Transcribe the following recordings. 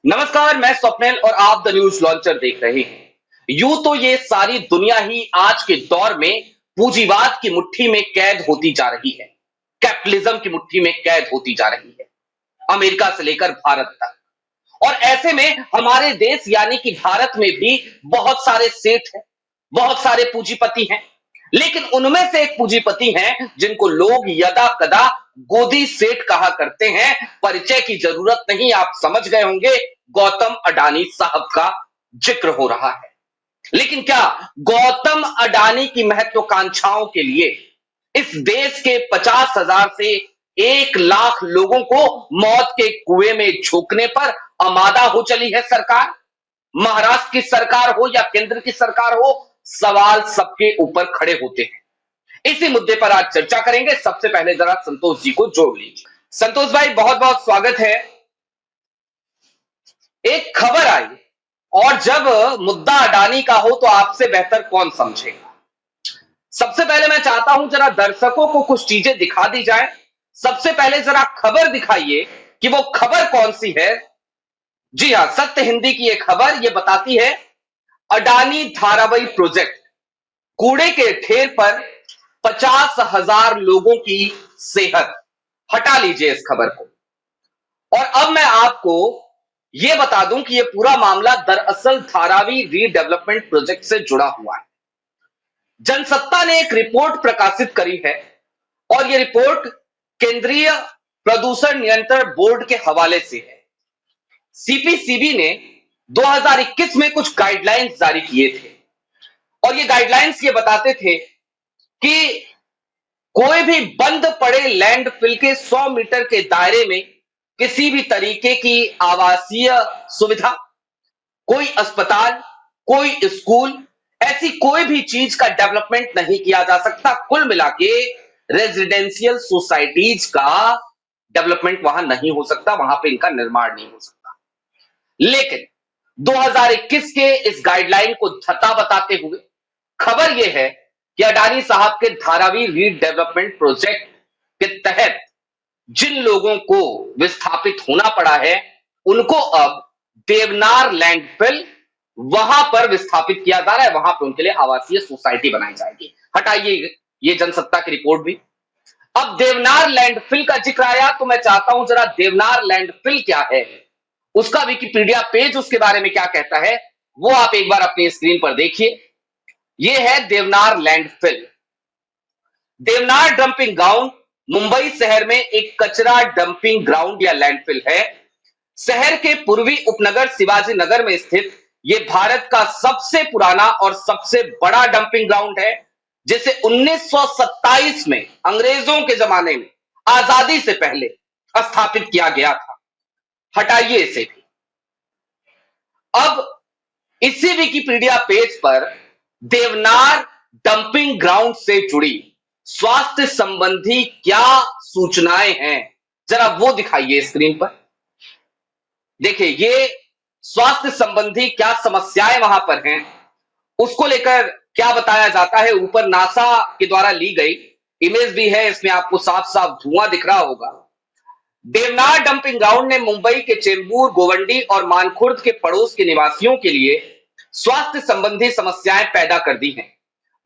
नमस्कार, मैं स्वप्निल और आप द न्यूज लॉन्चर देख रहे हैं। यूं तो ये सारी दुनिया ही आज के दौर में पूंजीवाद की मुट्ठी में कैद होती जा रही है। कैपिटलिज्म की मुट्ठी में कैद होती जा रही है, अमेरिका से लेकर भारत तक। और ऐसे में हमारे देश यानी कि भारत में भी बहुत सारे सेठ हैं, बहुत सारे पूंजीपति हैं। लेकिन उनमें से एक पूंजीपति हैं जिनको लोग यदा कदा गोदी सेठ कहा करते हैं। परिचय की जरूरत नहीं, आप समझ गए होंगे, गौतम अडानी साहब का जिक्र हो रहा है। लेकिन क्या गौतम अडानी की महत्वाकांक्षाओं के लिए इस देश के 50,000 से 1 लाख लोगों को मौत के कुएं में झोंकने पर आमादा हो चली है सरकार? महाराष्ट्र की सरकार हो या केंद्र की सरकार हो, सवाल सबके ऊपर खड़े होते हैं। इसी मुद्दे पर आज चर्चा करेंगे। सबसे पहले जरा संतोष जी को जोड़ लीजिए। संतोष भाई, बहुत बहुत स्वागत है। एक खबर आई और जब मुद्दा अडानी का हो तो आपसे बेहतर कौन समझेगा। सबसे पहले मैं चाहता हूं जरा दर्शकों को कुछ चीजें दिखा दी जाए। सबसे पहले जरा खबर दिखाइए कि वो खबर कौन सी है। जी हां, सत्य हिंदी की एक खबर ये बताती है, अडानी धारावी प्रोजेक्ट, कूड़े के ढेर पर 50,000 लोगों की सेहत। हटा लीजिए इस खबर को। और अब मैं आपको यह बता दूं कि यह पूरा मामला दरअसल धारावी रीडेवलपमेंट प्रोजेक्ट से जुड़ा हुआ है। जनसत्ता ने एक रिपोर्ट प्रकाशित करी है और यह रिपोर्ट केंद्रीय प्रदूषण नियंत्रण बोर्ड के हवाले से है। सीपीसीबी ने 2021 में कुछ गाइडलाइंस जारी किए थे और ये गाइडलाइंस ये बताते थे कि कोई भी बंद पड़े लैंडफिल के 100 मीटर के दायरे में किसी भी तरीके की आवासीय सुविधा, कोई अस्पताल, कोई स्कूल, ऐसी कोई भी चीज का डेवलपमेंट नहीं किया जा सकता। कुल मिला के रेजिडेंशियल सोसाइटीज का डेवलपमेंट वहां नहीं हो सकता, वहां पे इनका निर्माण नहीं हो सकता। लेकिन 2021 के इस गाइडलाइन को धता बताते हुए खबर यह है कि अडानी साहब के धारावी रीडेवलपमेंट प्रोजेक्ट के तहत जिन लोगों को विस्थापित होना पड़ा है, उनको अब देवनार लैंडफिल, वहां पर विस्थापित किया जा रहा है। वहां पर उनके लिए आवासीय सोसाइटी बनाई जाएगी। हटाइए ये जनसत्ता की रिपोर्ट भी। अब देवनार लैंडफिल का जिक्र आया तो मैं चाहता हूं जरा देवनार लैंडफिल क्या है, उसका विकिपीडिया पेज उसके बारे में क्या कहता है, वो आप एक बार अपनी स्क्रीन पर देखिए। यह है Deonar landfill. Deonar dumping ground Mumbai शहर में एक कचरा डंपिंग ग्राउंड या लैंडफिल है। शहर के पूर्वी उपनगर शिवाजी नगर में स्थित यह भारत का सबसे पुराना और सबसे बड़ा डंपिंग ग्राउंड है, जिसे 1927 में अंग्रेजों के जमाने में आजादी से पहले स्थापित किया गया था। हटाइए इसे भी। अब इसी विकिपीडिया पेज पर देवनार डंपिंग ग्राउंड से जुड़ी स्वास्थ्य संबंधी क्या सूचनाएं हैं, जरा वो दिखाइए स्क्रीन पर। देखिए, ये स्वास्थ्य संबंधी क्या समस्याएं वहां पर हैं, उसको लेकर क्या बताया जाता है। ऊपर नासा के द्वारा ली गई इमेज भी है, इसमें आपको साफ साफ धुआं दिख रहा होगा। देवनार डंपिंग ग्राउंड ने मुंबई के चेंबूर, गोवंडी और मानखुर्द के पड़ोस के निवासियों के लिए स्वास्थ्य संबंधी समस्याएं पैदा कर दी हैं।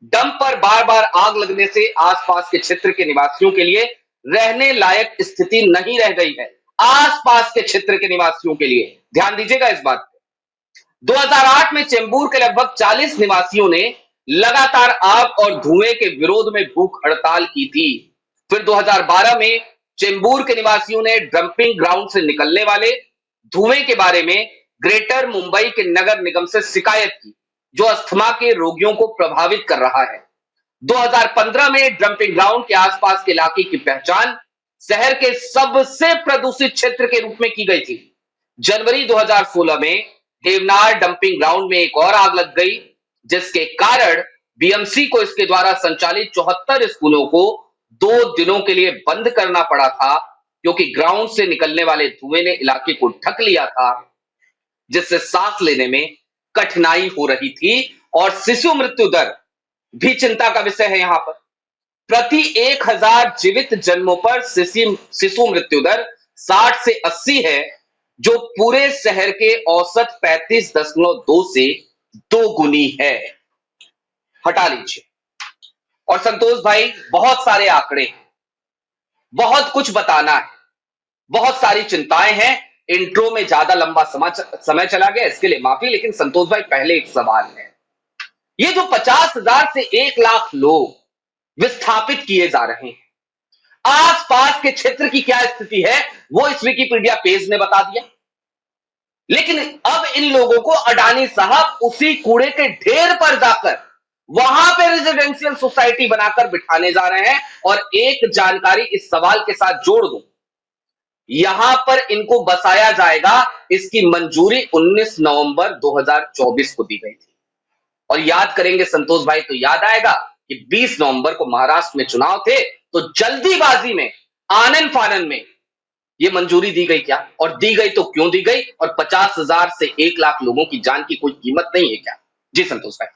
डंप पर बार बार आग लगने से आसपास के क्षेत्र के निवासियों के लिए रहने लायक स्थिति नहीं रह गई है। आसपास के क्षेत्र के निवासियों के लिए ध्यान दीजिएगा इस बात पे। 2008 में चेंबूर के लगभग 40 निवासियों ने लगातार आग और धुएं के विरोध में भूख हड़ताल की थी। फिर 2012 में चेंबूर के निवासियों ने डंपिंग ग्राउंड से निकलने वाले धुएं के बारे में ग्रेटर मुंबई के नगर निगम से शिकायत की, जो अस्थमा के रोगियों को प्रभावित कर रहा है। 2015 में डंपिंग ग्राउंड के आसपास के इलाके की पहचान शहर के सबसे प्रदूषित क्षेत्र के रूप में की गई थी। जनवरी 2016 में देवनार डंपिंग ग्राउंड में एक और आग लग गई, जिसके कारण बीएमसी को इसके द्वारा संचालित 74 स्कूलों को 2 दिनों के लिए बंद करना पड़ा था, क्योंकि ग्राउंड से निकलने वाले धुएं ने इलाके को ढक लिया था, जिससे सांस लेने में कठिनाई हो रही थी। और शिशु मृत्यु दर भी चिंता का विषय है। यहां पर प्रति 1000 जीवित जन्मों पर शिशु मृत्यु दर 60 से 80 है, जो पूरे शहर के औसत 35.2 से 2 गुनी है। हटा लीजिए। और संतोष भाई, बहुत सारे आंकड़े हैं, बहुत कुछ बताना है, बहुत सारी चिंताएं हैं। इंट्रो में ज्यादा लंबा समय चला गया, इसके लिए माफी। लेकिन संतोष भाई, पहले एक सवाल है। ये जो 50,000 से 1 लाख लोग विस्थापित किए जा रहे हैं, आसपास के क्षेत्र की क्या स्थिति है वो इस विकिपीडिया पेज ने बता दिया। लेकिन अब इन लोगों को अडानी साहब उसी कूड़े के ढेर पर जाकर वहां पे रेजिडेंशियल सोसाइटी बनाकर बिठाने जा रहे हैं। और एक जानकारी इस सवाल के साथ जोड़ दूं, यहां पर इनको बसाया जाएगा, इसकी मंजूरी 19 नवंबर 2024 को दी गई थी। और याद करेंगे संतोष भाई तो याद आएगा कि 20 नवंबर को महाराष्ट्र में चुनाव थे, तो जल्दीबाजी में, आनन फानन में ये मंजूरी दी गई क्या? और दी गई तो क्यों दी गई? और 50,000 से 1 लाख लोगों की जान की कोई कीमत नहीं है क्या? जी संतोष भाई।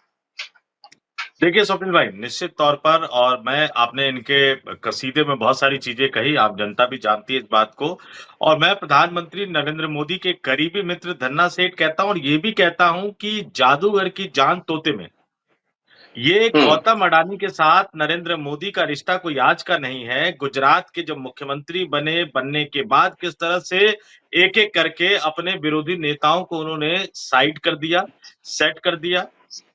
देखिए स्वप्निल भाई, निश्चित तौर पर, और मैं आपने इनके कसीदे में बहुत सारी चीजें कही, आप जनता भी जानती है इस बात को। और मैं प्रधानमंत्री नरेंद्र मोदी के करीबी मित्र धन्ना सेठ कहता हूं, और ये भी कहता हूं कि जादूगर की जान तोते में। ये हम्म। गौतम अडानी के साथ नरेंद्र मोदी का रिश्ता कोई आज का नहीं है। गुजरात के जब मुख्यमंत्री बनने के बाद किस तरह से एक एक करके अपने विरोधी नेताओं को उन्होंने साइड कर दिया, सेट कर दिया।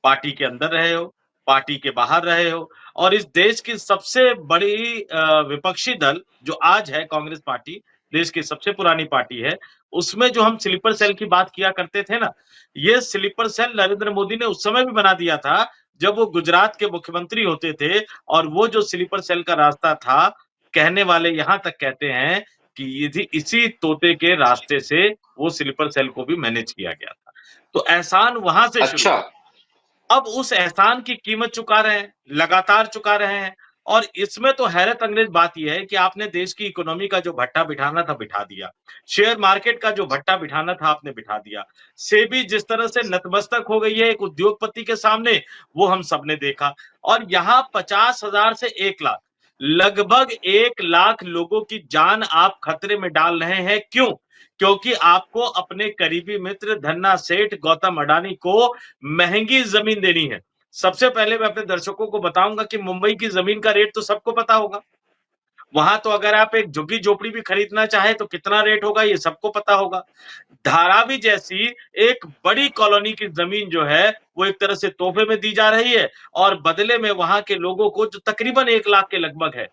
पार्टी के अंदर रहे हो, पार्टी के बाहर रहे हो, और इस देश की सबसे बड़ी विपक्षी दल जो आज है कांग्रेस पार्टी, देश की सबसे पुरानी पार्टी है, उसमें जो हम स्लीपर सेल की बात किया करते थे ना, ये स्लीपर सेल नरेंद्र मोदी ने उस समय भी बना दिया था जब वो गुजरात के मुख्यमंत्री होते थे। और वो जो स्लीपर सेल का रास्ता था, कहने वाले यहां तक कहते हैं कि इसी तोते के रास्ते से वो स्लीपर सेल को भी मैनेज किया गया था। तो एहसान वहां से शुरू अच्छा। हुआ। अब उस एहसान की कीमत चुका रहे हैं, लगातार चुका रहे हैं। और इसमें तो हैरत अंगेज बात यह है कि आपने देश की इकोनॉमी का जो भट्टा बिठाना था बिठा दिया, शेयर मार्केट का जो भट्टा बिठाना था आपने बिठा दिया। सेबी जिस तरह से नतमस्तक हो गई है एक उद्योगपति के सामने, वो हम सबने देखा। और यहाँ 50,000 से 1 लाख, लगभग 1 लाख लोगों की जान आप खतरे में डाल रहे हैं। क्यों? क्योंकि आपको अपने करीबी मित्र धन्ना सेठ गौतम अडानी को महंगी जमीन देनी है। सबसे पहले मैं अपने दर्शकों को बताऊंगा कि मुंबई की जमीन का रेट तो सबको पता होगा। वहां तो अगर आप एक झुग्गी झोपड़ी भी खरीदना चाहे तो कितना रेट होगा ये सबको पता होगा। धारावी जैसी एक बड़ी कॉलोनी की जमीन जो है वो एक तरह से तोहफे में दी जा रही है, और बदले में वहां के लोगों को, जो तकरीबन 1 लाख के लगभग है,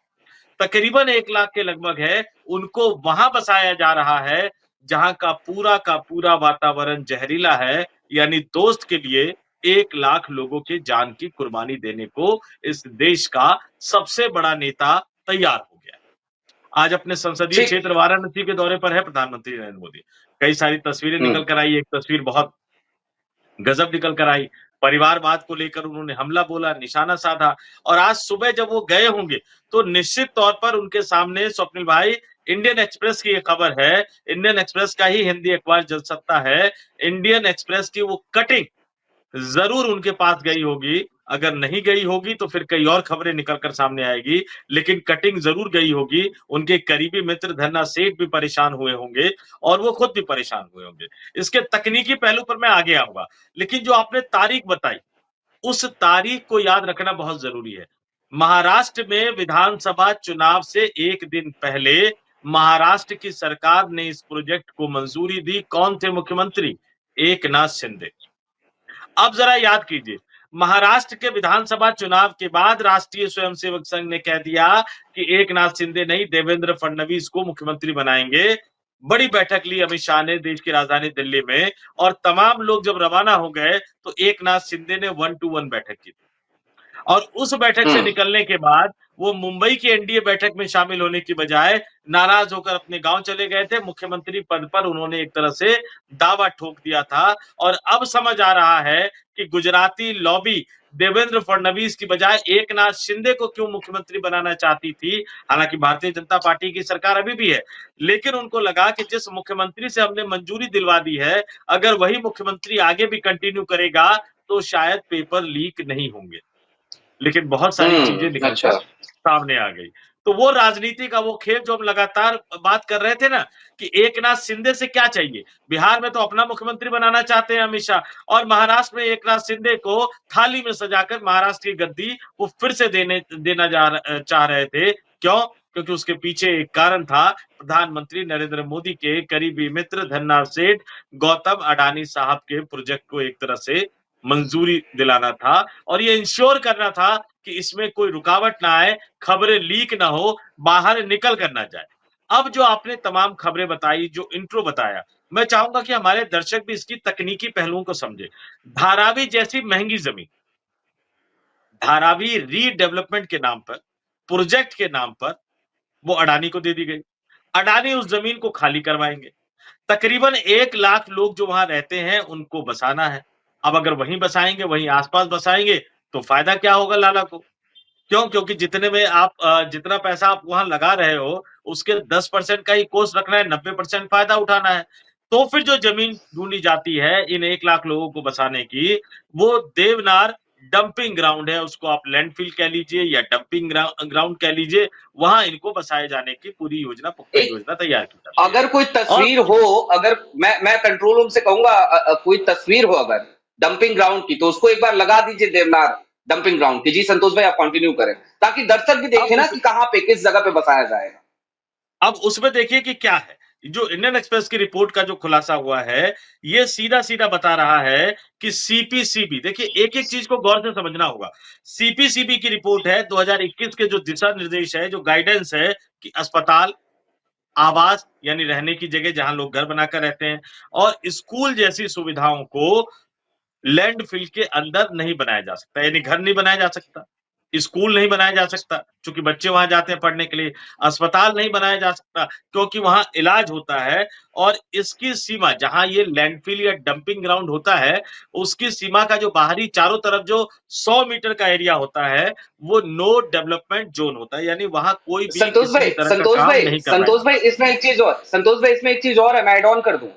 तकरीबन 1 लाख के लगभग है, उनको वहां बसाया जा रहा है जहां का पूरा वातावरण जहरीला है। यानी दोस्त के लिए 1 लाख लोगों के जान की कुर्बानी देने को इस देश का सबसे बड़ा नेता तैयार हो गया। आज अपने संसदीय ठीक। क्षेत्र वाराणसी के दौरे पर है प्रधानमंत्री नरेंद्र मोदी। कई सारी तस्वीरें हम्म। निकल कर आई, एक तस्वीर बहुत गजब निकल कर आई। परिवारवाद को लेकर उन्होंने हमला बोला, निशाना साधा। और आज सुबह जब वो गए होंगे तो निश्चित तौर पर उनके सामने, स्वप्निल भाई, इंडियन एक्सप्रेस की एक खबर है, इंडियन एक्सप्रेस का ही हिंदी अखबार जनसत्ता है, इंडियन एक्सप्रेस की वो कटिंग जरूर उनके पास गई होगी। अगर नहीं गई होगी तो फिर कई और खबरें निकल कर सामने आएगी, लेकिन कटिंग जरूर गई होगी। उनके करीबी मित्र धन्ना सेठ भी परेशान हुए होंगे, और वो खुद भी परेशान हुए होंगे। इसके तकनीकी पहलू पर मैं आगे आऊंगा, लेकिन जो आपने तारीख बताई, उस तारीख को याद रखना बहुत जरूरी है। महाराष्ट्र में विधानसभा चुनाव से एक दिन पहले महाराष्ट्र की सरकार ने इस प्रोजेक्ट को मंजूरी दी। कौन थे मुख्यमंत्री? एकनाथ शिंदे। अब जरा याद कीजिए, महाराष्ट्र के विधानसभा चुनाव के बाद राष्ट्रीय स्वयंसेवक संघ ने कह दिया कि एकनाथ शिंदे नहीं, देवेंद्र फडणवीस को मुख्यमंत्री बनाएंगे। बड़ी बैठक ली अमित शाह ने देश की राजधानी दिल्ली में, और तमाम लोग जब रवाना हो गए तो एकनाथ शिंदे ने 1-to-1 बैठक की। और उस बैठक से हम्म। निकलने के बाद वो मुंबई की एनडीए बैठक में शामिल होने की बजाय नाराज होकर अपने गांव चले गए थे। मुख्यमंत्री पद पर उन्होंने एक तरह से दावा ठोक दिया था। और अब समझ आ रहा है कि गुजराती लॉबी देवेंद्र फडणवीस की बजाय एकनाथ शिंदे को क्यों मुख्यमंत्री बनाना चाहती थी। हालांकि भारतीय जनता पार्टी की सरकार अभी भी है, लेकिन उनको लगा कि जिस मुख्यमंत्री से हमने मंजूरी दिलवा दी है, अगर वही मुख्यमंत्री आगे भी कंटिन्यू करेगा तो शायद पेपर लीक नहीं होंगे। लेकिन बहुत सारी चीजें निकल अच्छा। कर सामने आ गई। तो वो राजनीति का वो खेल जो हम लगातार बात कर रहे थे ना, कि एकनाथ शिंदे से क्या चाहिए? बिहार में तो अपना मुख्यमंत्री बनाना चाहते हैं अमित शाह, और महाराष्ट्र में एकनाथ शिंदे को थाली में सजाकर महाराष्ट्र की गद्दी वो फिर से देना चाह रहे थे। क्यों? क्योंकि उसके पीछे एक कारण था, प्रधानमंत्री नरेंद्र मोदी के करीबी मित्र धन्ना सेठ गौतम अडानी साहब के प्रोजेक्ट को एक तरह से मंजूरी दिलाना था, और ये इंश्योर करना था कि इसमें कोई रुकावट ना आए, खबरें लीक ना हो, बाहर निकल कर ना जाए। अब जो आपने तमाम खबरें बताई, जो इंट्रो बताया, मैं चाहूंगा कि हमारे दर्शक भी इसकी तकनीकी पहलुओं को समझे। धारावी जैसी महंगी जमीन, धारावी रीडेवलपमेंट के नाम पर, प्रोजेक्ट के नाम पर वो अडानी को दे दी गई। अडानी उस जमीन को खाली करवाएंगे। तकरीबन 1 लाख लोग जो वहां रहते हैं उनको बसाना है। अब अगर वहीं बसाएंगे, वहीं आसपास बसाएंगे, तो फायदा क्या होगा लाला को? क्यों? क्योंकि जितने में आप जितना पैसा आप वहां लगा रहे हो, उसके 10% का ही कोर्स रखना है, 90% फायदा उठाना है। तो फिर जो जमीन ढूंढी जाती है इन 1 लाख लोगों को बसाने की, वो देवनार डंपिंग ग्राउंड है, उसको आप लैंडफिल कह लीजिए या डंपिंग ग्राउंड कह लीजिए, वहां इनको बसाए जाने की पूरी योजना, पुख्ता एक योजना तैयार की जाती है। अगर कोई और तस्वीर हो, अगर मैं कंट्रोल रूम से कहूंगा, कोई तस्वीर हो अगर डंपिंग ग्राउंड की, तो उसको एक बार लगा दीजिए देवनार डंपिंग ग्राउंड की। जी संतोष भाई, आप कंटिन्यू करें, ताकि दर्शक भी अब देखे ना उस कि कहां पे किस जगह पे बसाया जाएगा। अब उसमें देखिए कि क्या है, जो इंडियन एक्सप्रेस की रिपोर्ट का जो खुलासा हुआ है, ये सीधा-सीधा बता रहा है कि सीपीसीबी, देखिए एक-एक चीज को गौर से समझना होगा। सीपीसीबी की रिपोर्ट है, 2021 के जो दिशा निर्देश है, जो गाइडेंस है कि अस्पताल, आवास यानी रहने की जगह जहां लोग घर बनाकर रहते हैं, और स्कूल जैसी सुविधाओं को लैंडफिल के अंदर नहीं बनाया जा सकता, यानी घर नहीं बनाया जा सकता, स्कूल नहीं बनाया जा सकता क्योंकि बच्चे वहां जाते हैं पढ़ने के लिए, अस्पताल नहीं बनाया जा सकता क्योंकि वहां इलाज होता है, और इसकी सीमा जहां ये लैंडफिल या डंपिंग ग्राउंड होता है, उसकी सीमा का जो बाहरी चारों तरफ जो 100 मीटर का एरिया होता है, वो नो डेवलपमेंट जोन होता है, यानी वहां कोई भी संतोष किसी भाई, भी तरह का काम नहीं करवाया संतोष जाता। भाई, इसमें एक चीज और, संतोष भाई इसमें एक चीज और है, मैं ऐड ऑन कर दूं।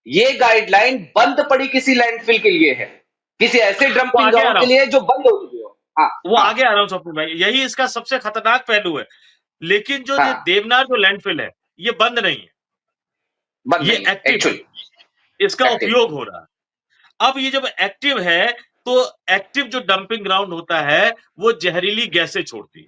ये गाइडलाइन बंद पड़ी किसी लैंडफिल के लिए है, किसी ऐसे वो डंपिंग आगे आ ग्राउंड रहा के हूं, लिए जो बंद हो चुके हो। हाँ। वो हाँ। आगे आ रहा हूं स्वप्न भाई, यही इसका सबसे खतरनाक पहलू है। लेकिन जो ये हाँ। देवनार जो लैंडफिल है, ये बंद नहीं है, बंद ये नहीं है एक्टिव है, एक्चुअली। इसका एक्टिव। उपयोग हो रहा है। अब ये जब एक्टिव है, तो एक्टिव जो डंपिंग ग्राउंड होता है, वो जहरीली गैसें छोड़ती है।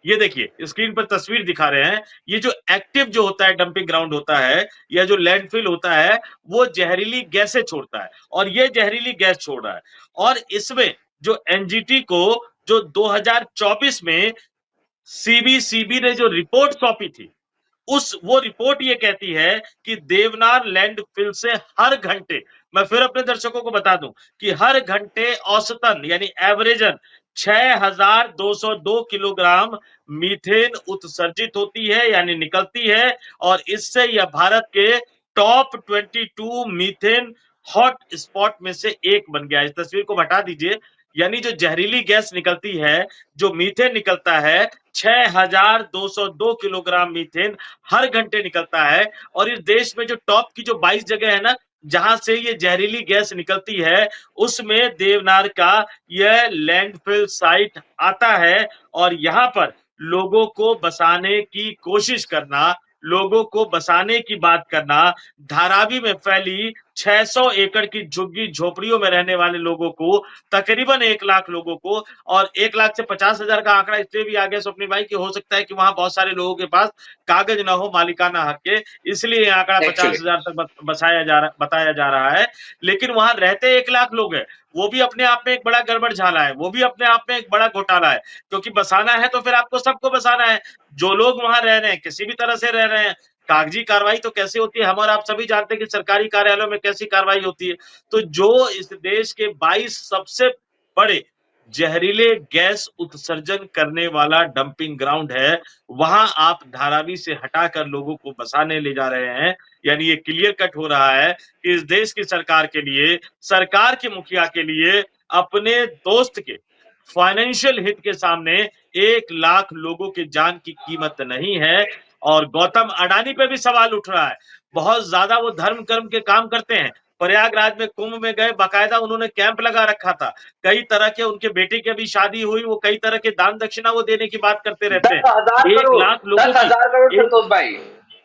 ये देखिए स्क्रीन पर तस्वीर दिखा रहे हैं, ये जो एक्टिव जो होता है डंपिंग ग्राउंड होता है, या जो लैंडफिल होता है, वो जहरीली गैसें छोड़ता है, और ये जहरीली गैस छोड़ रहा है। और इसमें जो एनजीटी को जो 2024 में सीबीसीबी ने जो रिपोर्ट सौंपी थी, उस वो रिपोर्ट ये कहती है कि देवनार लैंडफिल से हर घंटे, मैं फिर अपने दर्शकों को बता दूं कि हर घंटे औसतन यानी एवरेजन 6202 किलोग्राम मीथेन उत्सर्जित होती है, यानी निकलती है, और इससे यह भारत के टॉप 22 मीथेन हॉट स्पॉट में से एक बन गया। इस तस्वीर को हटा दीजिए, यानी जो जहरीली गैस निकलती है, जो मीथेन निकलता है, 6202 किलोग्राम मीथेन हर घंटे निकलता है। और इस देश में जो टॉप की जो 22 जगह है ना, जहां से ये जहरीली गैस निकलती है, उसमें देवनार का यह लैंडफिल साइट आता है। और यहां पर लोगों को बसाने की कोशिश करना, लोगों को बसाने की बात करना, धारावी में फैली 600 एकड़ की झुग्गी झोपड़ियों में रहने वाले लोगों को, तकरीबन 1 लाख लोगों को, और 1 लाख से 50,000 का आंकड़ा इसलिए भी आ गया स्वप्नी भाई, कि हो सकता है कि वहां बहुत सारे लोगों के पास कागज ना हो मालिकाना हक के, इसलिए ये आंकड़ा एक्चुअली। 50,000 तक बताया जा रहा है। लेकिन वहां रहते 1 लाख लोग हैं, वो भी अपने आप में एक बड़ा गड़बड़ झाला है, वो भी अपने आप में एक बड़ा घोटाला है, क्योंकि बसाना है तो फिर आपको सबको बसाना है। जो लोग वहां रह रहे हैं, किसी भी तरह से रह रहे हैं, कागजी कार्रवाई तो कैसे होती है, हम और आप सभी जानते हैं कि सरकारी कार्यालयों में कैसी कार्रवाई होती है। तो जो इस देश के 22 सबसे बड़े जहरीले गैस उत्सर्जन करने वाला डंपिंग ग्राउंड है, वहां आप धारावी से हटाकर लोगों को बसाने ले जा रहे हैं। यानी ये क्लियर कट हो रहा है कि इस देश की सरकार के लिए, सरकार के मुखिया के लिए, अपने दोस्त के फाइनेंशियल हित के सामने 1 लाख लोगों की जान की कीमत नहीं है। और गौतम अडानी पे भी सवाल उठ रहा है, बहुत ज्यादा वो धर्म कर्म के काम करते हैं, प्रयागराज में कुंभ में गए, बाकायदा उन्होंने कैंप लगा रखा था। कई तरह के उनके बेटे की अभी शादी हुई, वो कई तरह के दान दक्षिणा वो देने की बात करते रहते दस हैं। हजार 1 करोड़ लाख लोगों दस की हजार करोड़ एक संतोष भाई,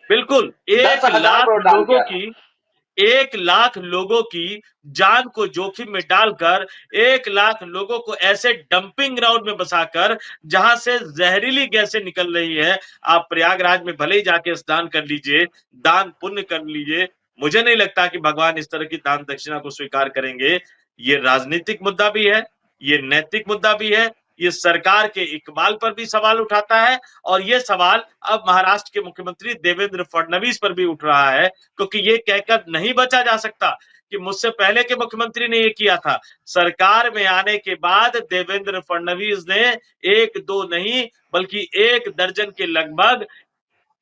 बिल्कुल, दस 1 हजार लाख करोड़ दान लोगों किया था। की 1 लाख लोगों की जान को जोखिम में डालकर 1 लाख लोगों को ऐसे डंपिंग ग्राउंड में बसाकर जहां से जहरीली गैसें निकल रही है। आप प्रयागराज में भले ही जाके स्नान कर लीजिए, दान पुण्य कर लीजिए, मुझे नहीं लगता कि भगवान इस तरह की दान दक्षिणा को स्वीकार करेंगे। ये राजनीतिक मुद्दा भी है, ये नैतिक मुद्दा भी है, ये सरकार के इकबाल पर भी सवाल उठाता है और ये सवाल अब महाराष्ट्र के मुख्यमंत्री देवेंद्र फडणवीस पर भी उठ रहा है, क्योंकि ये कहकर नहीं बचा जा सकता कि मुझसे पहले के मुख्यमंत्री ने ये किया था। सरकार में आने के बाद देवेंद्र फडणवीस ने 1-2 नहीं बल्कि 1 दर्जन के लगभग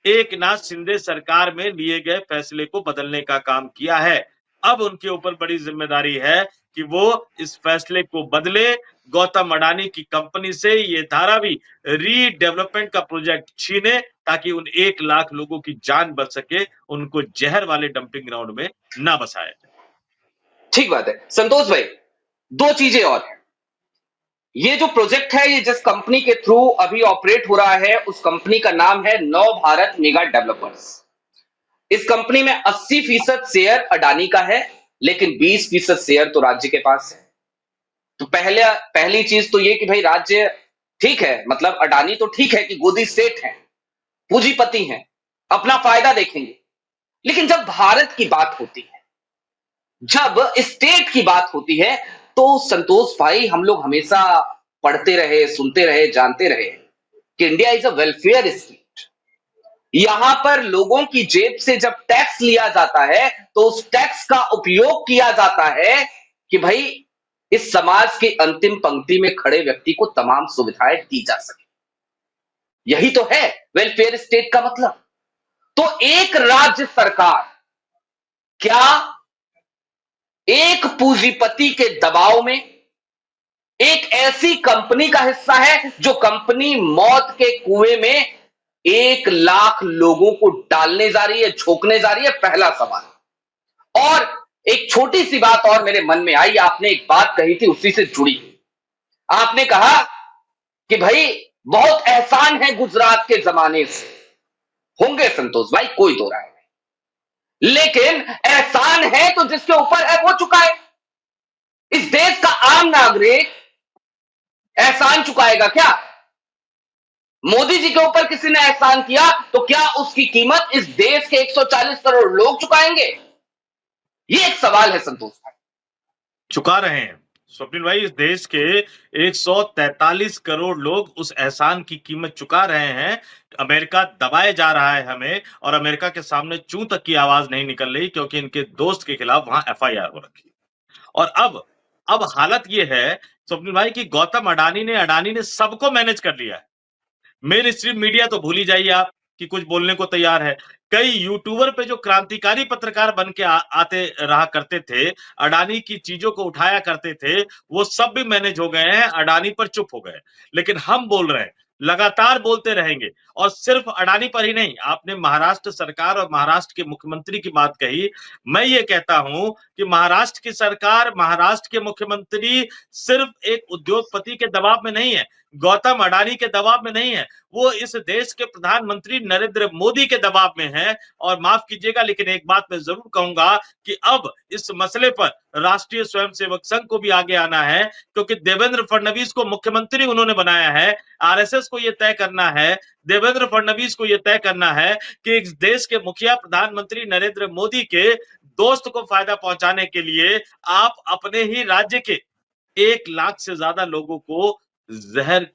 एकनाथ शिंदे सरकार में लिए गए फैसले को बदलने का काम किया है। अब उनके ऊपर बड़ी जिम्मेदारी है कि वो इस फैसले को बदले, गौतम अडानी की कंपनी से ये धारावी रीडेवलपमेंट का प्रोजेक्ट छीने ताकि उन 1 लाख लोगों की जान बच सके, उनको जहर वाले डंपिंग ग्राउंड में ना बसाया जाए। ठीक बात है संतोष भाई, दो चीजें और हैं। ये जो प्रोजेक्ट है, ये जिस कंपनी के थ्रू अभी ऑपरेट हो रहा है, उस कंपनी का नाम है नव भारत मेगा डेवलपर्स। इस कंपनी में 80% शेयर अडानी का है, लेकिन 20% शेयर तो राज्य के पास है। तो पहली चीज तो ये कि भाई राज्य ठीक है, मतलब अडानी तो ठीक है कि गोदी सेठ है, पूंजीपति हैं, अपना फायदा देखेंगे। लेकिन जब भारत की बात होती है, जब स्टेट की बात होती है, तो संतोष भाई हम लोग हमेशा पढ़ते रहे, सुनते रहे, जानते रहे कि India is a welfare state. यहां पर लोगों की जेब से जब टैक्स लिया जाता है, तो उस टैक्स का उपयोग किया जाता है कि भाई इस समाज के अंतिम पंक्ति में खड़े व्यक्ति को तमाम सुविधाएं दी जा सके। यही तो है वेलफेयर स्टेट का मतलब। तो एक राज्य सरकार क्या एक पूंजीपति के दबाव में एक ऐसी कंपनी का हिस्सा है जो कंपनी मौत के कुएं में 1 लाख लोगों को डालने जा रही है, झोंकने जा रही है? पहला सवाल। और एक छोटी सी बात और मेरे मन में आई, आपने एक बात कही थी उसी से जुड़ी। आपने कहा कि भाई बहुत एहसान है गुजरात के जमाने से। होंगे संतोष भाई, कोई दो राय नहीं, लेकिन एहसान है तो जिसके ऊपर है वो चुकाए। इस देश का आम नागरिक एहसान चुकाएगा क्या? मोदी जी के ऊपर किसी ने एहसान किया तो क्या उसकी कीमत इस देश के 140 करोड़ लोग चुकाएंगे? ये एक सवाल है संतोष भाई। चुका रहे हैं स्वप्निल भाई, इस देश के 143 करोड़ लोग उस एहसान की कीमत चुका रहे हैं। अमेरिका दबाए जा रहा है हमें, और अमेरिका के सामने चूं तक की आवाज नहीं निकल रही, क्योंकि इनके दोस्त के खिलाफ वहां एफआईआर हो रखी है। और अब हालत ये है स्वप्निल भाई कि गौतम अडानी ने सबको मैनेज कर लिया है। मेन स्ट्रीम मीडिया तो भूल ही जाइए आप कि कुछ बोलने को तैयार है। कई यूट्यूबर पे जो क्रांतिकारी पत्रकार बन के आते रहा करते थे, अडानी की चीजों को उठाया करते थे, वो सब भी मैनेज हो गए हैं, अडानी पर चुप हो गए। लेकिन हम बोल रहे हैं, लगातार बोलते रहेंगे। और सिर्फ अडानी पर ही नहीं, आपने महाराष्ट्र सरकार और महाराष्ट्र के मुख्यमंत्री की बात कही। मैं ये कहता हूं कि महाराष्ट्र की सरकार, महाराष्ट्र के मुख्यमंत्री सिर्फ एक उद्योगपति के दबाव में नहीं है, गौतम अडानी के दबाव में नहीं है, वो इस देश के प्रधानमंत्री नरेंद्र मोदी के दबाव में है। और माफ कीजिएगा, लेकिन एक बात मैं जरूर कहूंगा कि अब इस मसले पर राष्ट्रीय स्वयंसेवक संघ को भी आगे आना है, क्योंकि देवेंद्र फडणवीस को मुख्यमंत्री उन्होंने बनाया है। आरएसएस को यह तय करना है, देवेंद्र फडणवीस को यह तय करना है कि इस देश के मुखिया प्रधानमंत्री नरेंद्र मोदी के दोस्त को फायदा पहुंचाने के लिए आप अपने ही राज्य के 1 लाख से ज्यादा लोगों को जहर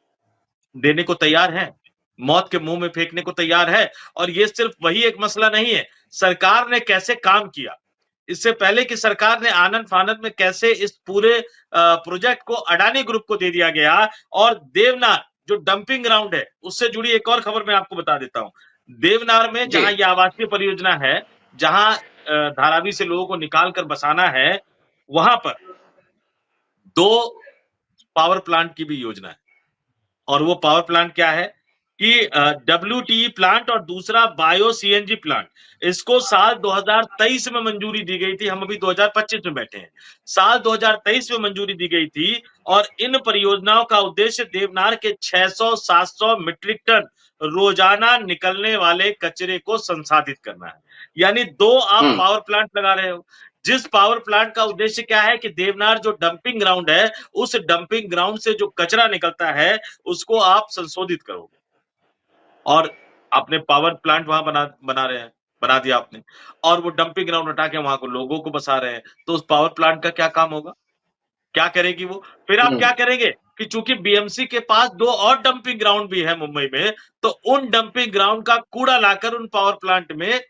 देने को तैयार हैं, मौत के मुंह में फेंकने को तैयार है। और ये सिर्फ वही एक मसला नहीं है, सरकार ने कैसे काम किया, इससे पहले की सरकार ने आनंद फानंद में कैसे इस पूरे प्रोजेक्ट को अडानी ग्रुप को दे दिया गया। और देवनार जो डंपिंग ग्राउंड है, उससे जुड़ी एक और खबर मैं आपको बता देता हूं। देवनार में जी जहां यह आवासीय परियोजना है, जहां धारावी से लोगों को निकाल कर बसाना है, वहां पर 2 पावर प्लांट की भी योजना है। और वो पावर प्लांट क्या है? कि WTE प्लांट और दूसरा बायो सीएनजी प्लांट, इसको साल 2023 में मंजूरी दी गई थी। हम अभी 2025 में बैठे हैं। साल 2023 में मंजूरी दी गई थी और इन परियोजनाओं का उद्देश्य देवनार के 600-700 मीट्रिक टन रोजाना निकलने वाले कचरे को संसाधित करना है। यानी 2 आप हम्म पावर प्लांट लगा रहे हो, जिस पावर प्लांट का उद्देश्य क्या है कि देवनार जो डंपिंग ग्राउंड है, उस डंपिंग ग्राउंड से जो कचरा निकलता है उसको आप संशोधित करोगे और आपने पावर प्लांट वहां बना रहे हैं, बना दिया आपने, और वो डंपिंग ग्राउंड हटा के वहां को लोगों को बसा रहे हैं, तो उस पावर प्लांट का क्या काम होगा? क्या करेगी वो? फिर आप क्या हम्म करेंगे कि चूंकि बीएमसी के पास 2 और डंपिंग ग्राउंड भी है मुंबई में, तो उन डंपिंग ग्राउंड का कूड़ा लाकर उन पावर प्लांट में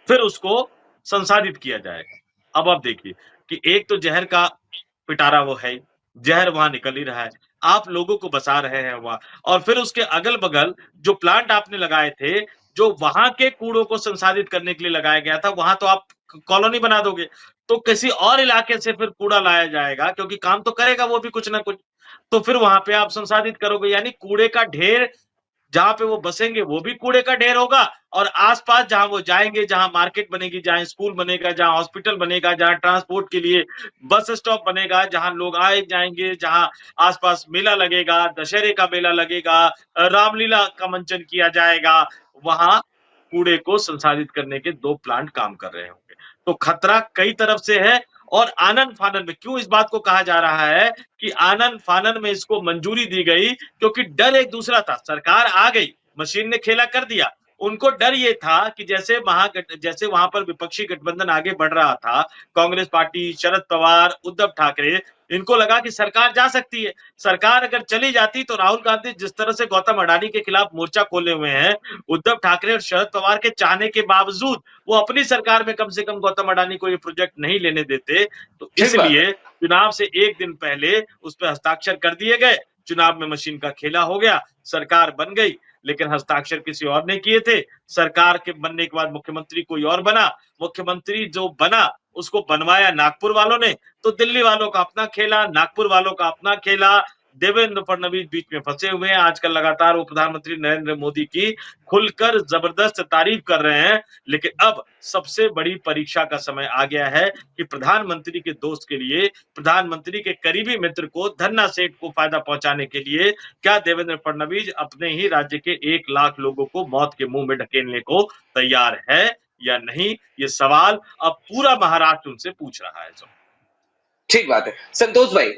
फिर उसको संसाधित किया जाएगा। अब आप देखिए कि एक तो जहर का पिटारा वो है ही, जहर वहां निकल ही रहा है, आप लोगों को बसा रहे हैं वहां, और फिर उसके अगल-बगल जो प्लांट आपने लगाए थे, जो वहां के कूड़ों को संसाधित करने के लिए लगाया गया था, वहां तो आप कॉलोनी बना दोगे, तो किसी और इलाके से फिर कूड़ा लाया जाएगा, क्योंकि काम तो करेगा वो भी कुछ ना कुछ, तो फिर वहां पे आप संसाधित करोगे, यानी कूड़े का ढेर जहाँ पे वो बसेंगे वो भी कूड़े का ढेर होगा, और आसपास जहां वो जाएंगे, जहां मार्केट बनेगी, जहां स्कूल बनेगा, जहां हॉस्पिटल बनेगा, जहां ट्रांसपोर्ट के लिए बस स्टॉप बनेगा, जहां लोग आए जाएंगे, जहां आसपास मेला लगेगा, दशहरे का मेला लगेगा, रामलीला का मंचन किया जाएगा, वहां कूड़े को संसाधित करने के 2 प्लांट काम कर रहे होंगे। तो खतरा कई तरफ से है, और आनन फानन में क्यों इस बात को कहा जा रहा है कि आनन फानन में इसको मंजूरी दी गई, क्योंकि डर एक दूसरा था। सरकार आ गई, मशीन ने खेला कर दिया, उनको डर ये था कि जैसे वहां पर विपक्षी गठबंधन आगे बढ़ रहा था, कांग्रेस पार्टी, शरद पवार, उद्धव ठाकरे, इनको लगा कि सरकार जा सकती है। सरकार अगर चली जाती तो राहुल गांधी जिस तरह से गौतम अडानी के खिलाफ मोर्चा खोले हुए हैं, उद्धव ठाकरे और शरद पवार के चाहने के बावजूद वो अपनी सरकार में कम से कम गौतम अडानी को ये प्रोजेक्ट नहीं लेने देते। तो ठीक बात है। इसलिए चुनाव से एक दिन पहले उस पर हस्ताक्षर कर दिए गए, चुनाव में मशीन का खेला हो गया, सरकार बन गई, लेकिन हस्ताक्षर किसी और ने किए थे। सरकार के बनने के बाद मुख्यमंत्री कोई और बना, मुख्यमंत्री जो बना उसको बनवाया नागपुर वालों ने, तो दिल्ली वालों का अपना खेला, नागपुर वालों का अपना खेला, देवेंद्र फडणवीस बीच में फंसे हुए हैं। आजकल लगातार वो प्रधानमंत्री नरेंद्र मोदी की खुलकर जबरदस्त तारीफ कर रहे हैं, लेकिन अब सबसे बड़ी परीक्षा का समय आ गया है कि प्रधानमंत्री के दोस्त के लिए, प्रधानमंत्री के करीबी मित्र को, धन्ना सेठ को फायदा पहुंचाने के लिए क्या देवेंद्र फडणवीस अपने ही राज्य के 1 लाख लोगों को मौत के मुंह में ढकेलने को तैयार है या नहीं? ये सवाल अब पूरा महाराष्ट्र उनसे पूछ रहा है। ठीक बात है संतोष भाई।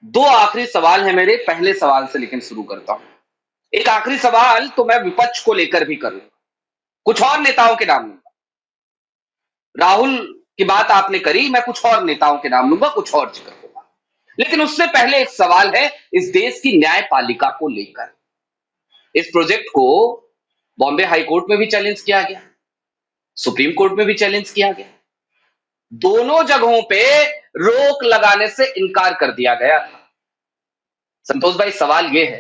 2 आखिरी सवाल है मेरे, पहले सवाल से लेकिन शुरू करता हूं। एक आखिरी सवाल तो मैं विपक्ष को लेकर भी करूंगा, कुछ और नेताओं के नाम लूंगा। राहुल की बात आपने करी, मैं कुछ और नेताओं के नाम लूंगा, कुछ और जिक्र होगा, लेकिन उससे पहले एक सवाल है इस देश की न्यायपालिका को लेकर। इस प्रोजेक्ट को बॉम्बे हाई कोर्ट में भी चैलेंज किया गया, सुप्रीम कोर्ट में भी चैलेंज किया गया, दोनों जगहों पे रोक लगाने से इनकार कर दिया गया था। संतोष भाई सवाल यह है,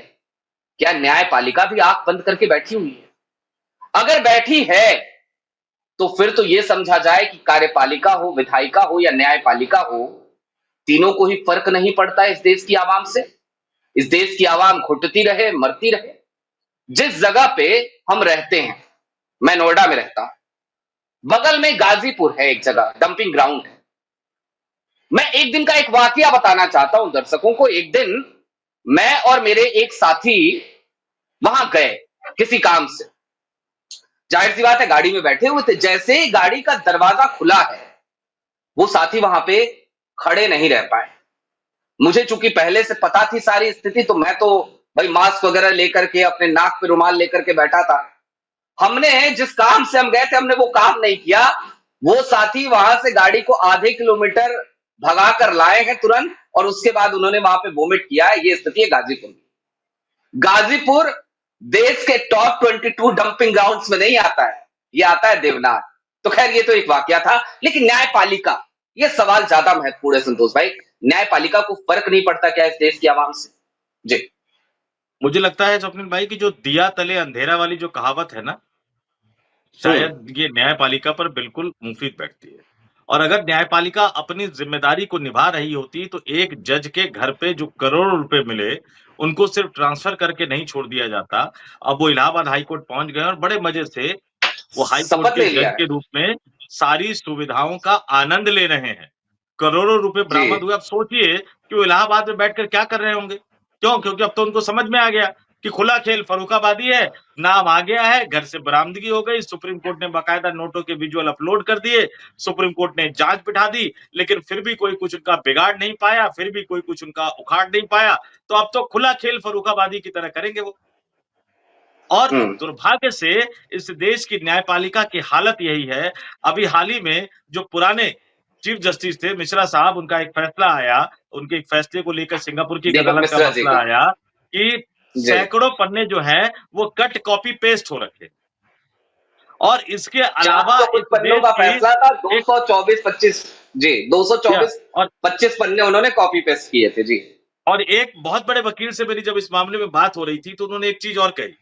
क्या न्यायपालिका भी आंख बंद करके बैठी हुई है? अगर बैठी है तो फिर तो यह समझा जाए कि कार्यपालिका हो, विधायिका हो या न्यायपालिका हो, तीनों को ही फर्क नहीं पड़ता इस देश की आवाम से। इस देश की आवाम घुटती रहे, मरती रहे। जिस जगह पे हम रहते हैं, मैं नोएडा में रहता हूं, बगल में गाजीपुर है, एक जगह डंपिंग ग्राउंड है। मैं एक दिन का एक वाकया बताना चाहता हूं दर्शकों को। एक दिन मैं और मेरे एक साथी वहां गए किसी काम से। जाहिर सी बात है, गाड़ी में बैठे हुए थे, जैसे ही गाड़ी का दरवाजा खुला है, वो साथी वहां पे खड़े नहीं रह पाए। मुझे चूंकि पहले से पता थी सारी स्थिति, तो मैं तो भाई मास्क वगैरह लेकर के, अपने नाक पे रुमाल लेकर के बैठा था। हमने जिस काम से हम गए थे, हमने वो काम नहीं किया। वो साथी वहां से गाड़ी को आधे किलोमीटर भगा कर लाए हैं तुरंत, और उसके बाद उन्होंने वहां पे वोमिट किया है। ये स्थिति है गाजीपुर में। गाजीपुर देश के टॉप 22 डंपिंग ग्राउंड्स में नहीं आता है, ये आता है देवनार। तो खैर ये तो एक वाकया था, लेकिन न्यायपालिका, ये सवाल ज्यादा महत्वपूर्ण है संतोष भाई। न्यायपालिका को फर्क नहीं पड़ता क्या इस देश की आवाम से? जी। मुझे लगता है स्वप्निल भाई की जो दिया तले अंधेरा वाली जो कहावत है ना, हम्म शायद ये न्यायपालिका पर बिल्कुल मुफीद बैठती है। और अगर न्यायपालिका अपनी जिम्मेदारी को निभा रही होती तो एक जज के घर पे जो करोड़ों रुपए मिले, उनको सिर्फ ट्रांसफर करके नहीं छोड़ दिया जाता। अब वो इलाहाबाद हाई कोर्ट पहुंच गए और बड़े मजे से वो हाई कोर्ट शपथ के ले जज लिया है। के रूप में सारी सुविधाओं का आनंद ले रहे हैं। करोड़ों रुपए जी। बरामद हुए। अब सोचिए कि वो इलाहाबाद में बैठकर क्या कर रहे होंगे? क्यों? क्योंकि अब तो उनको समझ में आ गया कि खुला खेल फर्रुखाबादी है, नाम आ गया है, घर से बरामदगी हो गई, सुप्रीम कोर्ट ने बाकायदा नोटों के विजुअल अपलोड कर दिए, सुप्रीम कोर्ट ने जांच बिठा दी, लेकिन फिर भी कोई कुछ उनका बिगाड़ नहीं पाया, फिर भी कोई कुछ उनका उखाड़ नहीं पाया, तो अब तो खुला खेल फर्रुखाबादी की तरह करेंगे वो। और हम्म। दुर्भाग्य से इस देश की न्यायपालिका की हालत यही है। अभी हाल ही में जो पुराने चीफ जस्टिस थे मिश्रा साहब, उनका एक फैसला आया, उनके एक फैसले को लेकर सिंगापुर की एक दीपक अदालत का मिश्रा जी मसला का। आया कि जी। सैकड़ों पन्ने जो हैं वो कट कॉपी पेस्ट हो रखे। और इसके अलावा 400 कुछ इस पन्नों देश का की फैसला था, एक 224 25। जी, या 224 और 25 पन्ने उन्होंने कॉपी पेस्ट किए थे। जी। और एक बहुत बड़े वकील से मेरी जब इस मामले में बात हो रही थी तो उन्होंने एक चीज और कही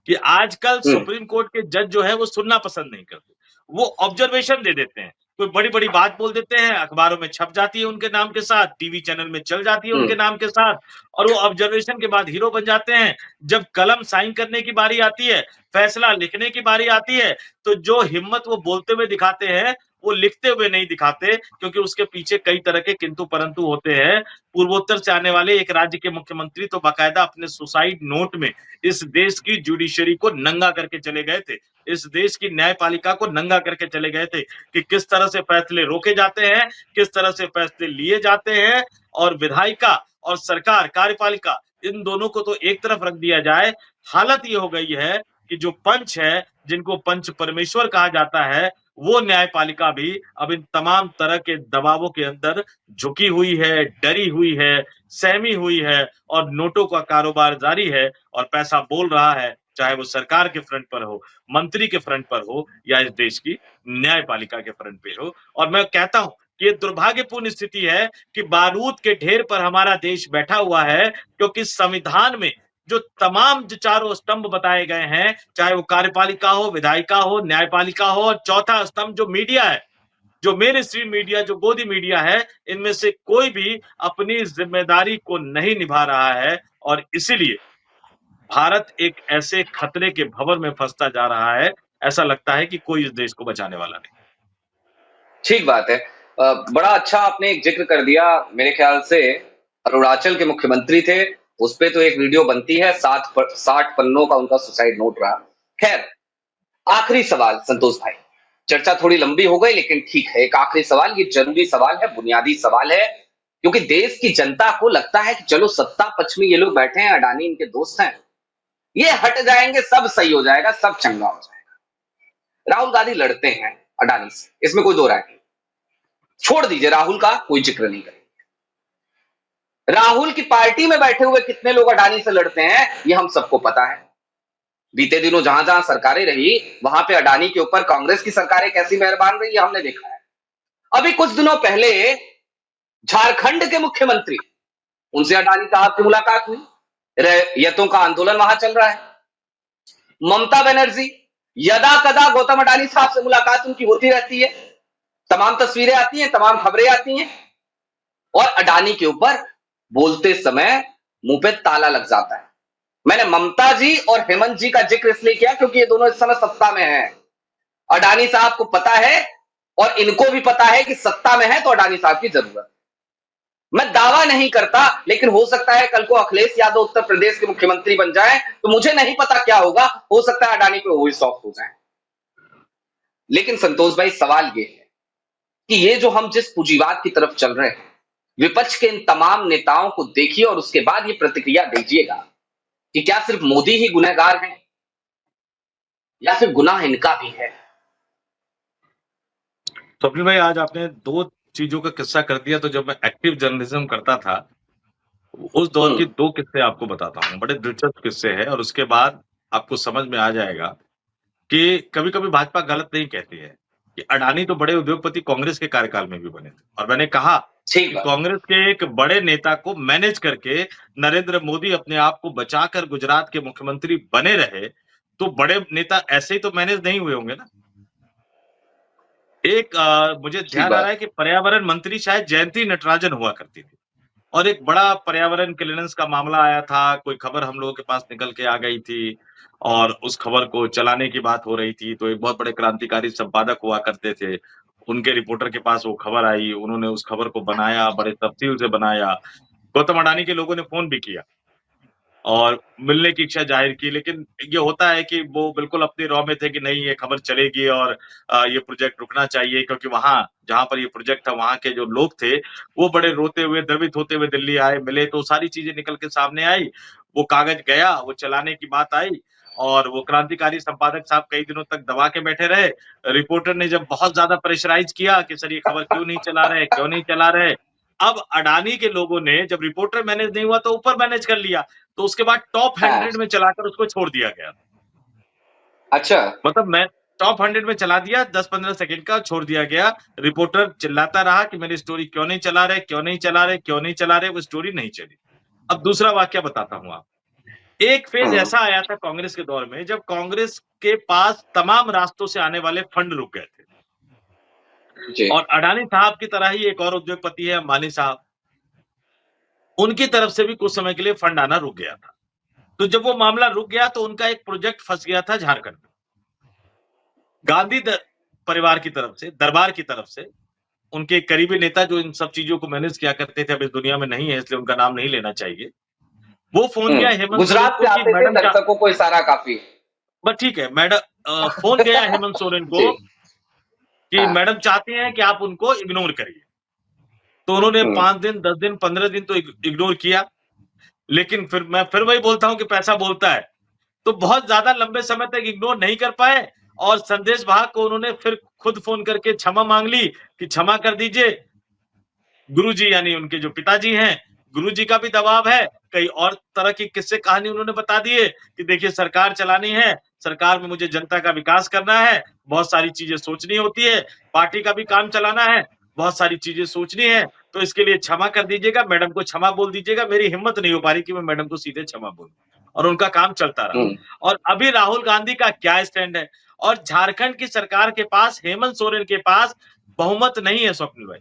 कि आजकल हम्म। सुप्रीम कोर्ट के जज जो है वो सुनना पसंद नहीं करते, वो ऑब्जर्वेशन दे देते हैं, कोई बड़ी बड़ी बात बोल देते हैं, अखबारों में छप जाती है उनके नाम के साथ, टीवी चैनल में चल जाती है उनके हम्म। नाम के साथ, और वो ऑब्जर्वेशन के बाद हीरो बन जाते हैं। जब कलम साइन करने की बारी आती है, फैसला लिखने की बारी आती है, तो जो हिम्मत वो बोलते हुए दिखाते हैं वो लिखते हुए नहीं दिखाते, क्योंकि उसके पीछे कई तरह के किंतु परंतु होते हैं। पूर्वोत्तर से आने वाले एक राज्य के मुख्यमंत्री तो बाकायदा अपने सुसाइड नोट में इस देश की जुडिशरी को नंगा करके चले गए थे, इस देश की न्यायपालिका को नंगा करके चले गए थे कि किस तरह से फैसले रोके जाते हैं, किस तरह से फैसले लिए जाते हैं, और विधायिका और सरकार कार्यपालिका इन दोनों को तो एक तरफ रख दिया जाए। हालत ये हो गई है कि जो पंच है, जिनको पंच परमेश्वर कहा जाता है, वो न्यायपालिका भी अब इन तमाम तरह के दबावों के अंदर झुकी हुई है, डरी हुई है, सहमी हुई है, और नोटों का कारोबार जारी है और पैसा बोल रहा है, चाहे वो सरकार के फ्रंट पर हो, मंत्री के फ्रंट पर हो, या इस देश की न्यायपालिका के फ्रंट पे हो। और मैं कहता हूं कि ये दुर्भाग्यपूर्ण स्थिति है कि बारूद के ढेर पर हमारा देश बैठा हुआ है, क्योंकि संविधान में जो तमाम जो चारों स्तंभ बताए गए हैं, चाहे वो कार्यपालिका हो, विधायिका हो, न्यायपालिका हो, और चौथा स्तंभ जो मीडिया है, जो मेन स्ट्रीम मीडिया, जो गोदी मीडिया है, इनमें से कोई भी अपनी जिम्मेदारी को नहीं निभा रहा है, और इसीलिए भारत एक ऐसे खतरे के भंवर में फंसता जा रहा है, ऐसा लगता है कि कोई इस देश को बचाने वाला नहीं। ठीक बात है। बड़ा अच्छा आपने एक जिक्र कर दिया। मेरे ख्याल से अरुणाचल के मुख्यमंत्री थे, उस पे तो एक वीडियो बनती है, 60 पन्नों का उनका सुसाइड नोट रहा। खैर, आखिरी सवाल संतोष भाई, चर्चा थोड़ी लंबी हो गई लेकिन ठीक है, एक आखिरी सवाल, ये जरूरी सवाल है, बुनियादी सवाल है, क्योंकि देश की जनता को लगता है कि चलो सत्ता पक्ष में ये लोग बैठे हैं, अडानी इनके दोस्त हैं, ये हट जाएंगे, सब सही हो जाएगा, सब चंगा हो जाएगा। राहुल गांधी लड़ते हैं अडानी से, इसमें कोई दो राय नहीं। छोड़ दीजिए, राहुल का कोई जिक्र नहीं करेंगे। राहुल की पार्टी में बैठे हुए कितने लोग अडानी से लड़ते हैं, ये हम सबको पता है। बीते दिनों जहां जहां सरकारें रही, वहां पे अडानी के ऊपर कांग्रेस की सरकारें कैसी मेहरबान रही, हमने देखा है। अभी कुछ दिनों पहले झारखंड के मुख्यमंत्री, उनसे अडानी साहब की मुलाकात हुई, रैयतों का आंदोलन वहां चल रहा है। ममता बनर्जी, यदा कदा गौतम अडानी साहब से मुलाकात उनकी होती रहती है, तमाम तस्वीरें आती हैं, तमाम खबरें आती हैं, और अडानी के ऊपर बोलते समय मुंह पे ताला लग जाता है। मैंने ममता जी और हेमंत जी का जिक्र इसलिए किया क्योंकि ये दोनों इस समय सत्ता में हैं। अडानी साहब को पता है और इनको भी पता है कि सत्ता में है तो अडानी साहब की जरूरत। मैं दावा नहीं करता, लेकिन हो सकता है कल को अखिलेश यादव उत्तर प्रदेश के मुख्यमंत्री बन जाए, तो मुझे नहीं पता क्या होगा, हो सकता है अडानी पे वो ही सॉफ्ट हो जाए। लेकिन संतोष भाई, सवाल ये है कि ये जो हम जिस पूंजीवाद की तरफ चल रहे हैं, विपक्ष के इन तमाम नेताओं को देखिए और उसके बाद ये प्रतिक्रिया दीजिएगा कि क्या सिर्फ मोदी ही गुनहगार हैं या फिर गुनाह इनका भी है। स्वप्निल भाई, आज आपने दो चीजों का किस्सा कर दिया। तो जब मैं एक्टिव जर्नलिज्म करता था, उस दौर के हम्म। दो किस्से आपको बताता हूँ, बड़े दिलचस्प किस्से हैं, और उसके बाद आपको समझ में आ जाएगा कि कभी-कभी भाजपा गलत नहीं कहती है कि अडानी तो बड़े उद्योगपति कांग्रेस के कार्यकाल में भी बने थे। और मैंने कहा ठीक कि बात। कांग्रेस के एक बड़े नेता को मैनेज करके नरेंद्र मोदी अपने आप को बचाकर गुजरात के मुख्यमंत्री बने रहे, तो बड़े नेता ऐसे ही तो मैनेज नहीं हुए होंगे ना। एक मुझे ठीक ध्यान आ रहा बात। है कि पर्यावरण मंत्री शायद जयंती नटराजन हुआ करती थी और एक बड़ा पर्यावरण क्लीयरेंस का मामला आया था, कोई खबर हम लोगों के पास निकल के आ गई थी और उस खबर को चलाने की बात हो रही थी, तो एक बहुत बड़े क्रांतिकारी संपादक हुआ करते थे। उनके रिपोर्टर के पास वो खबर आई, उन्होंने उस खबर को बनाया, बड़े तफ़सील से बनाया। गौतम अडानी के लोगों ने फ़ोन भी किया। और मिलने की इच्छा ज़ाहिर की, लेकिन ये होता है कि वो बिल्कुल अपनी रॉ में थे कि नहीं ये खबर चलेगी और ये प्रोजेक्ट रुकना चाहिए क्योंकि वहाँ जहाँ पर ये प्रोजेक्ट था वहाँ के जो लोग थे, वो बड़े रोते हुए, द्रवित होते हुए दिल्ली आए, मिले तो सारी चीज़ें निकल के सामने आई। वो कागज़ गया, वो चलाने की बात आई और वो क्रांतिकारी संपादक साहब कई दिनों तक दबा के बैठे रहे। रिपोर्टर ने जब बहुत ज़्यादा प्रेशराइज़ किया कि सर ये खबर क्यों नहीं चला रहे, क्यों नहीं चला रहे? अब अडानी के लोगों ने जब रिपोर्टर मैनेज नहीं हुआ तो ऊपर मैनेज कर लिया। तो उसके बाद टॉप हाँ, 100 में चलाकर उसको छोड़ दिया गया। अच्छा। मतलब मैं टॉप 100 में चला दिया 10-15 सेकंड का छोड़ दिया गया। रिपोर्टर चिल्लाता रहा कि मेरी स्टोरी क्यों नहीं चला रहे, क्यों नहीं चला रहे, क्यों नहीं चला रहे, वो स्टोरी नहीं चली। अब दूसरा वाकया बताता हूँ आपको। एक फेज़ हुँ, ऐसा आया था कांग्रेस के दौर में जब कांग्रेस के पास तमाम रास्तों से आने वाले फंड रुक गए थे। जी। और अडानी साहब की तरह ही एक और उद्योगपति है अंबानी साहब, उनकी तरफ से भी कुछ समय के लिए फंड आना रुक गया था। तो जब वो मामला रुक गया तो उनका एक प्रोजेक्ट फँस गया था झारखंड में। गांधी परिवार की तरफ से, दरबार की तरफ से, उनके एक करीबी नेता जो इन सब चीज़ों को मैनेज किया करते थे, अब इस दुनिया में नहीं है इसलिए उनका नाम नहीं लेना चाहिए। वो फ़ोन हुँ, गया हेमंत सोरेन गुजरात को से कि आते थे, मैडम चा दर्शकों को इशारा काफ़ी है। बस ठीक है, फ़ोन गया हेमंत सोरेन जी, को कि हाँ, मैडम चाहती हैं कि आप उनको इग्नोर करिए। तो उन्होंने हुँ, 5 दिन, 10 दिन, 15 दिन तो इग्नोर किया, लेकिन फिर मैं फिर वही बोलता हूँ कि पैसा बोलता है। तो बहुत ज़्यादा लंबे समय तक इग्नोर नहीं कर पाए और संदेश वाहक को उन्होंने फिर खुद फ़ोन करके क्षमा माँग ली कि क्षमा कर दीजिए, गुरुजी यानी उनके जो पिताजी हैं, गुरुजी का भी दबाव है, कई और तरह की किस्से कहानी उन्होंने बता दिए कि देखिए सरकार चलानी है, सरकार में मुझे जनता का विकास करना है, बहुत सारी चीज़ें सोचनी होती है, पार्टी का भी काम चलाना है, बहुत सारी चीज़ें सोचनी है, तो इसके लिए क्षमा कर दीजिएगा, मैडम को क्षमा बोल दीजिएगा, मेरी हिम्मत नहीं हो पा रही कि मैं मैडम को सीधे क्षमा बोलूँ। और उनका काम चलता रहा। हुँ, और अभी राहुल गांधी का क्या स्टैंड है? और झारखंड की सरकार के पास, हेमंत सोरेन के पास बहुमत नहीं है स्वप्निल भाई।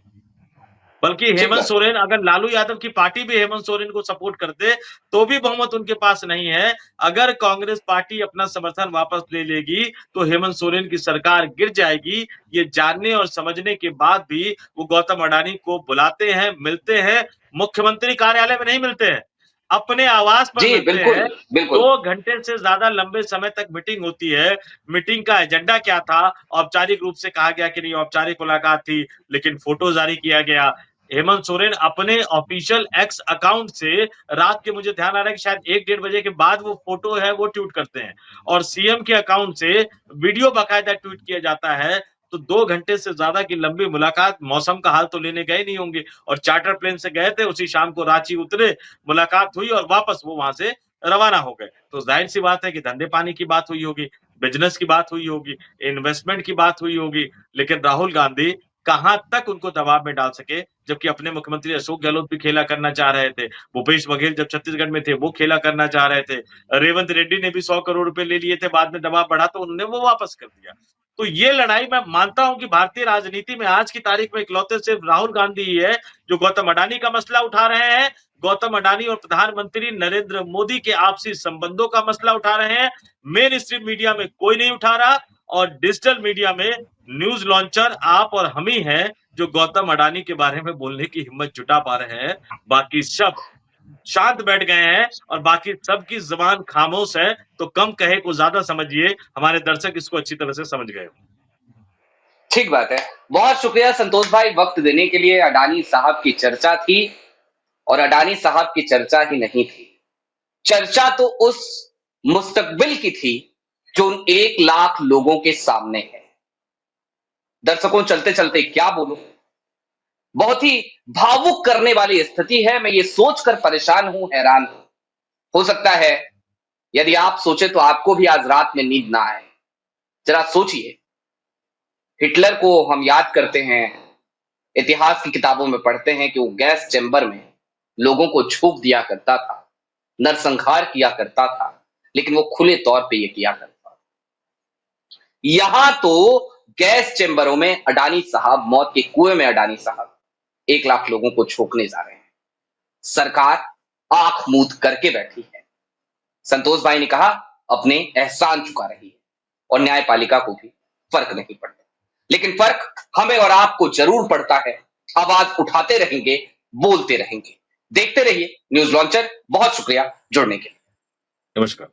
बल्कि ठीक हेमंत बात। सोरेन अगर लालू यादव की पार्टी भी हेमंत सोरेन को सपोर्ट करते, तो भी बहुमत उनके पास नहीं है। अगर कांग्रेस पार्टी अपना समर्थन वापस ले लेगी, तो हेमंत सोरेन की सरकार गिर जाएगी। ये जानने और समझने के बाद भी वो गौतम अडानी को बुलाते हैं, मिलते हैं, मुख्यमंत्री कार्यालय में नहीं मिलते हैं, अपने आवास पर जी, मिलते बिल्कुल, हैं। बिल्कुल। 2 घंटे से ज़्यादा लंबे समय तक मीटिंग होती है। मीटिंग का एजेंडा क्या था? औपचारिक रूप से कहा गया कि नहीं औपचारिक मुलाकात थी, लेकिन फोटो जारी किया गया। हेमंत सोरेन अपने ऑफिशियल एक्स अकाउंट से रात के मुझे ध्यान आ रहा है कि शायद 1 डेढ़ बजे के बाद वो फ़ोटो है वो ट्वीट करते हैं और सीएम के अकाउंट से वीडियो बाकायदा ट्वीट किया जाता है। तो 2 घंटे से ज़्यादा की लंबी मुलाकात, मौसम का हाल तो लेने गए नहीं होंगे और चार्टर प्लेन से गए थे, उसी शाम को रांची उतरे, मुलाकात हुई और वापस वो वहाँ से रवाना हो गए। तो ज़ाहिर-सी बात है कि धंधे-पानी की बात हुई होगी, बिज़नेस की बात हुई होगी, इन्वेस्टमेंट की बात हुई होगी, लेकिन राहुल गांधी कहाँ तक उनको दबाव में डाल सके, जबकि अपने मुख्यमंत्री अशोक गहलोत भी खेला करना चाह रहे थे। भूपेश बघेल जब छत्तीसगढ़ में थे, वो खेला करना चाह रहे थे। रेवंत रेड्डी ने भी 100 करोड़ रुपए ले लिए थे, बाद में दबाव बढ़ा तो उन्होंने वो वापस कर दिया। तो ये लड़ाई मैं मानता हूँ कि भारतीय राजनीति में आज की तारीख में इकलौते सिर्फ राहुल गांधी ही है, जो गौतम अडानी का मसला उठा रहे हैं। गौतम अडानी और प्रधानमंत्री नरेंद्र मोदी के आपसी संबंधों का मसला उठा रहे हैं। मेन स्ट्रीम मीडिया में कोई नहीं उठा रहा और डिजिटल मीडिया में न्यूज़ लॉन्चर आप और हम ही हैं, जो गौतम अडानी के बारे में बोलने की हिम्मत जुटा पा रहे हैं। बाकी सब शांत बैठ गए हैं और बाकी सबकी ज़ुबान खामोश है, तो कम कहे को ज़्यादा समझिए, हमारे दर्शक इसको अच्छी तरह से समझ गए। ठीक बात है। बहुत शुक्रिया संतोष भाई वक़्त देने के लिए। अडानी साहब की चर्चा थी और अडानी साहब की चर्चा ही नहीं थी। चर्चा तो उस मुस्तकबिल की थी, जो उन 1 लाख लोगों के सामने है। दर्शकों चलते-चलते क्या बोलूँ? बहुत ही भावुक करने वाली स्थिति है। मैं ये सोचकर परेशान हूँ, हैरान हूँ। हो सकता है यदि आप सोचे तो आपको भी आज रात में नींद ना आए। ज़रा सोचिए, हिटलर को हम याद करते हैं, इतिहास की किताबों में पढ़ते हैं कि वो गैस चैम्बर में लोगों को झोंक दिया करता था, नरसंहार किया करता था, लेकिन वो खुले तौर पे ये किया करता था। यहाँ तो गैस चेंबरों में अडानी साहब, मौत के कुएं में अडानी साहब 1 लाख लोगों को झोंकने जा रहे हैं। सरकार आंख मूंद करके बैठी है। संतोष भाई ने कहा, अपने एहसान चुका रही है और न्यायपालिका को भी फर्क नहीं पड़ता। लेकिन फर्क हमें और आपको जरूर पड़ता है। आवाज उठाते रहेंगे, बोलते रहेंगे। देखते रहिए न्यूज लॉन्चर। बहुत शुक्रिया जुड़ने के लिए। नमस्कार।